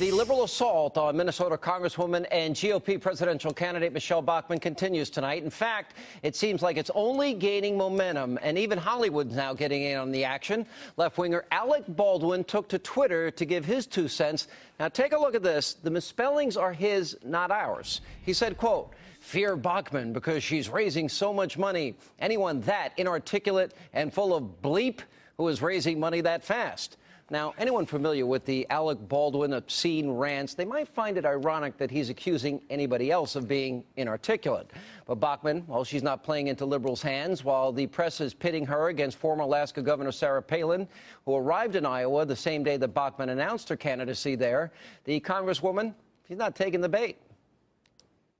The liberal assault on Minnesota Congresswoman and GOP presidential candidate Michelle Bachmann continues tonight. In fact, it seems like it's only gaining momentum, and even Hollywood's now getting in on the action. Left-winger Alec Baldwin took to Twitter to give his 2 cents. Now, take a look at this. The misspellings are his, not ours. He said, quote, "Fear Bachmann because she's raising so much money. Anyone that inarticulate and full of bleep who is raising money that fast." Now, anyone familiar with the Alec Baldwin obscene rants, they might find it ironic that he's accusing anybody else of being inarticulate. But Bachmann, well, she's not playing into liberals' hands, while the press is pitting her against former Alaska Governor Sarah Pallin, who arrived in Iowa the same day that Bachmann announced her candidacy there. The Congresswoman, she's not taking the bait.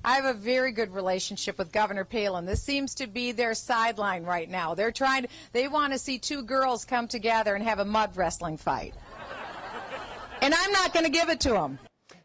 I have a very good relationship with Governor Palin. This seems to be their sideline right now. They want to see 2 girls come together and have a mud wrestling fight. And I'm not going to give it to them.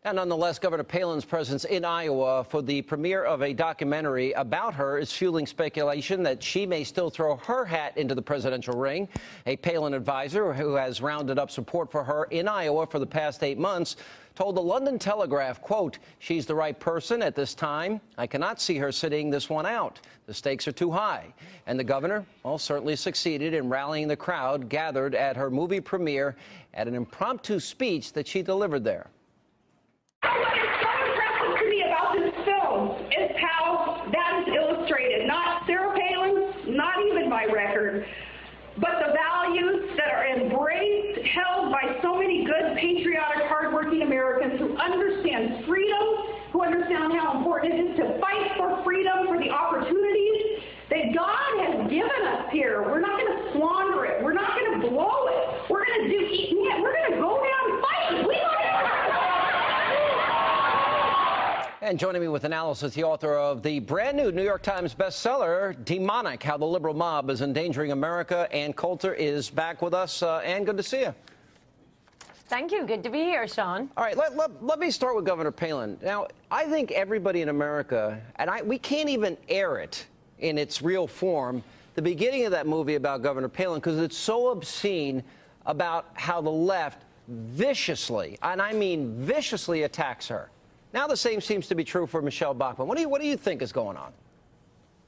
And nonetheless, Governor Palin's presence in Iowa for the premiere of a documentary about her is fueling speculation that she may still throw her hat into the presidential ring. A Palin advisor who has rounded up support for her in Iowa for the past 8 months told the London Telegraph, quote, "She's the right person at this time. I cannot see her sitting this one out. The stakes are too high." And the governor, well, certainly succeeded in rallying the crowd gathered at her movie premiere at an impromptu speech that she delivered there. What is so impressive to me about this film is how that is illustrated. Not Sarah Palin, not even my record, but the values that are embraced, held by so many good, patriotic, hardworking Americans who understand freedom, who understand how important it is to fight for freedom, for the opportunities that God has given us here. We're not going to squander it. We're not going to blow it. We're going to we're going to go down and fight. We don't And joining me with analysis, the author of the brand new New York Times bestseller, Demonic, How the Liberal Mob is Endangering America. Ann Coulter is back with us. Ann, good to see you. Thank you. Good to be here, Sean. All right, let me start with Governor Palin. Now, I think everybody in America, and we can't even air it in its real form, the beginning of that movie about Governor Palin, because it's so obscene about how the left viciously, and I mean viciously, attacks her. Now the same seems to be true for Michelle Bachmann. What do you think is going on?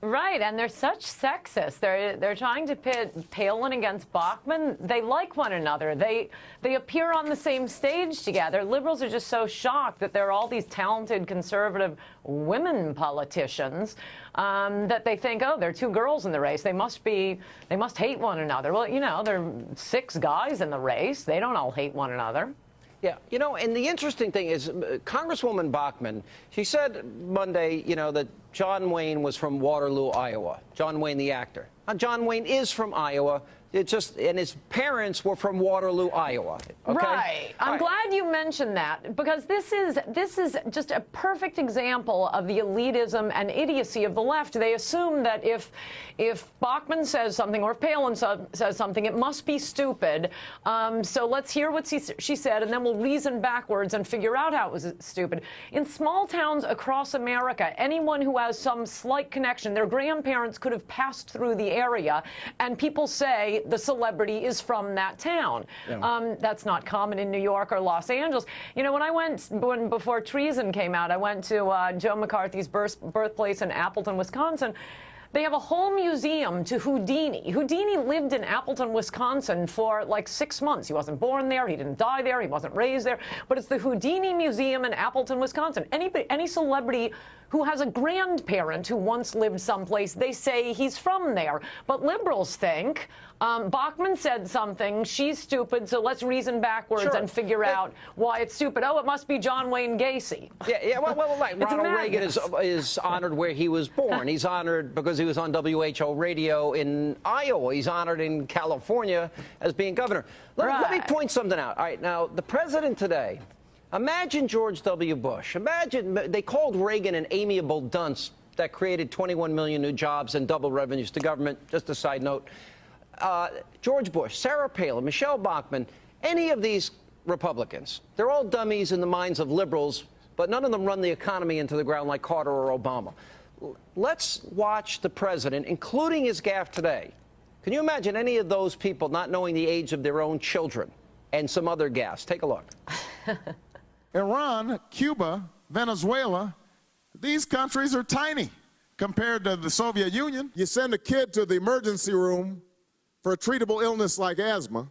Right, and they're such sexists. They're trying to pit Palin against Bachmann. They like one another. They appear on the same stage together. Liberals are just so shocked that there are all these talented conservative women politicians that they think, oh, there are 2 girls in the race. They must hate one another. Well, you know, there are 6 guys in the race. They don't all hate one another. Yeah, you know, and the interesting thing is Congresswoman Bachmann, she said Monday, you know, that John Wayne was from Waterloo, Iowa. John Wayne, the actor. Now, John Wayne is from Iowa. And his parents were from Waterloo, Iowa. Okay? Right. I'm glad you mentioned that, because this is just a perfect example of the elitism and idiocy of the left. They assume that if Bachmann says something or if Palin says something, it must be stupid. So let's hear what she said, and then we'll reason backwards and figure out how it was stupid. In small towns across America, anyone who has some slight connection, their grandparents could have passed through the area, and people say the celebrity is from that town. Yeah. That's not common in New York or Los Angeles. You know, before Treason came out, I went to Joe McCarthy's birthplace in Appleton, Wisconsin. They have a whole museum to Houdini. Houdini lived in Appleton, Wisconsin for like 6 months. He wasn't born there. He didn't die there. He wasn't raised there. But it's the Houdini Museum in Appleton, Wisconsin. Any celebrity who has a grandparent who once lived someplace, they say he's from there. But liberals think Bachmann said something, she's stupid, so let's reason backwards and figure out why it's stupid. Oh, it must be John Wayne Gacy. Yeah, well, like Ronald Reagan is honored where he was born. He's honored because he was on WHO radio in Iowa. He's honored in California as being governor. Let me point something out. All right, now, the president today, imagine George W. Bush. Imagine they called Reagan an amiable dunce that created 21 million new jobs and double revenues to government. Just a side note. George Bush, Sarah Pallin, Michelle Bachmann, any of these Republicans, they're all dummies in the minds of liberals, but none of them run the economy into the ground like Carter or Obama. Let's watch the president, including his gaffe today. Can you imagine any of those people not knowing the age of their own children and some other gaffes? Take a look. Iran, Cuba, Venezuela, these countries are tiny compared to the Soviet Union. You send a kid to the emergency room for a treatable illness like asthma.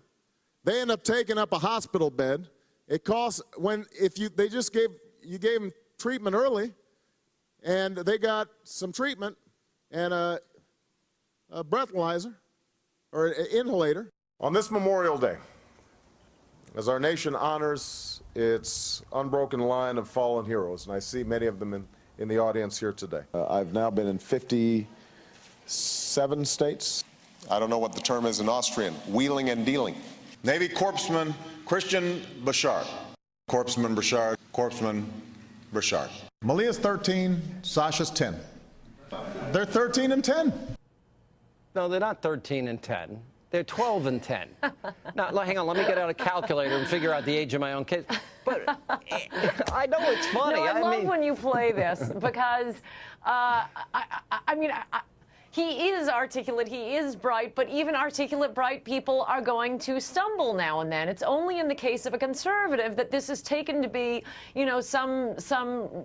They end up taking up a hospital bed. It costs, you gave them treatment early, and they got some treatment and a breathalyzer or an inhalator. On this Memorial Day, as our nation honors its unbroken line of fallen heroes, and I see many of them in the audience here today. I've now been in 57 states. I don't know what the term is in Austrian, wheeling and dealing. Navy Corpsman Christian Bouchard. Corpsman Bouchard, Corpsman Bouchard. Malia's 13, Sasha's 10. They're 13 and 10. No, they're not 13 and 10. They're 12 and 10. Now, hang on, let me get out a calculator and figure out the age of my own kids. But I know it's funny. No, I love when you play this because, he is articulate, he is bright, but even articulate, bright people are going to stumble now and then. It's only in the case of a conservative that this is taken to be, you know, some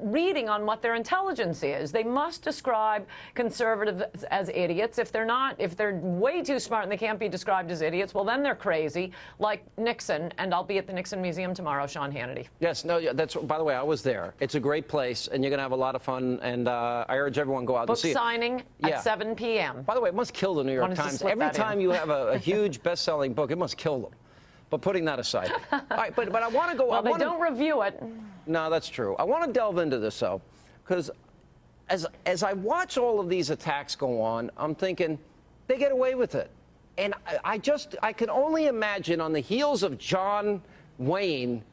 reading on what their intelligence is. They must describe conservatives as idiots. If they're way too smart and they can't be described as idiots, well, then they're crazy, like Nixon, and I'll be at the Nixon Museum tomorrow, Sean Hannity. Yes, no, that's, by the way, I was there. It's a great place, and you're going to have a lot of fun, and I urge everyone to go out and see it. Book signing at 7 p.m. By the way, it must kill the New York Times. Every time you have a huge best-selling book, it must kill them. But putting that aside. All right, but I want to go... Well, they don't review it. No, that's true. I want to delve into this, though, because as I watch all of these attacks go on, I'm thinking, they get away with it. And I can only imagine on the heels of John Wayne,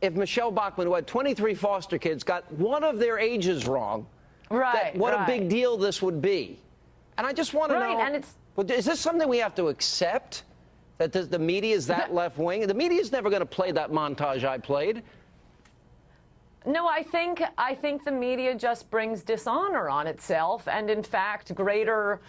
if Michelle Bachmann, who had 23 foster kids, got one of their ages wrong, what a big deal this would be. And I just want to know, and is this something we have to accept, that the media is that left-wing? The media is never going to play that montage I played. No, I think the media just brings dishonor on itself, and in fact, greater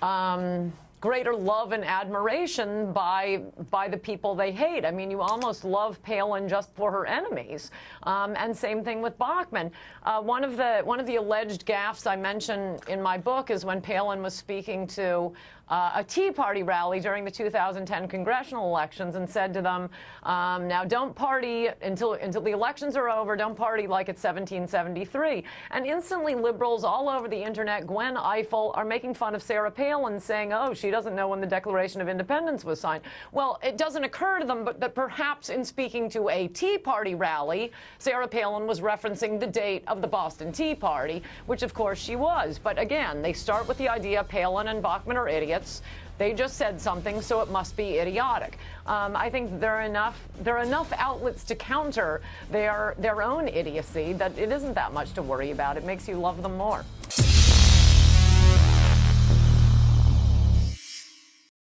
love and admiration by the people they hate. I mean, you almost love Palin just for her enemies, and same thing with Bachmann. One of the alleged gaffes I mention in my book is when Palin was speaking to a Tea Party rally during the 2010 congressional elections and said to them, now don't party until the elections are over, don't party like it's 1773. And instantly liberals all over the internet, Gwen Ifill, are making fun of Sarah Pallin, saying, oh, she doesn't know when the Declaration of Independence was signed. Well, it doesn't occur to them that perhaps in speaking to a Tea Party rally, Sarah Pallin was referencing the date of the Boston Tea Party, which of course she was. But again, they start with the idea Palin and Bachmann are idiots. They just said something, so it must be idiotic. I think there are enough outlets to counter their own idiocy that it isn't that much to worry about. It makes you love them more.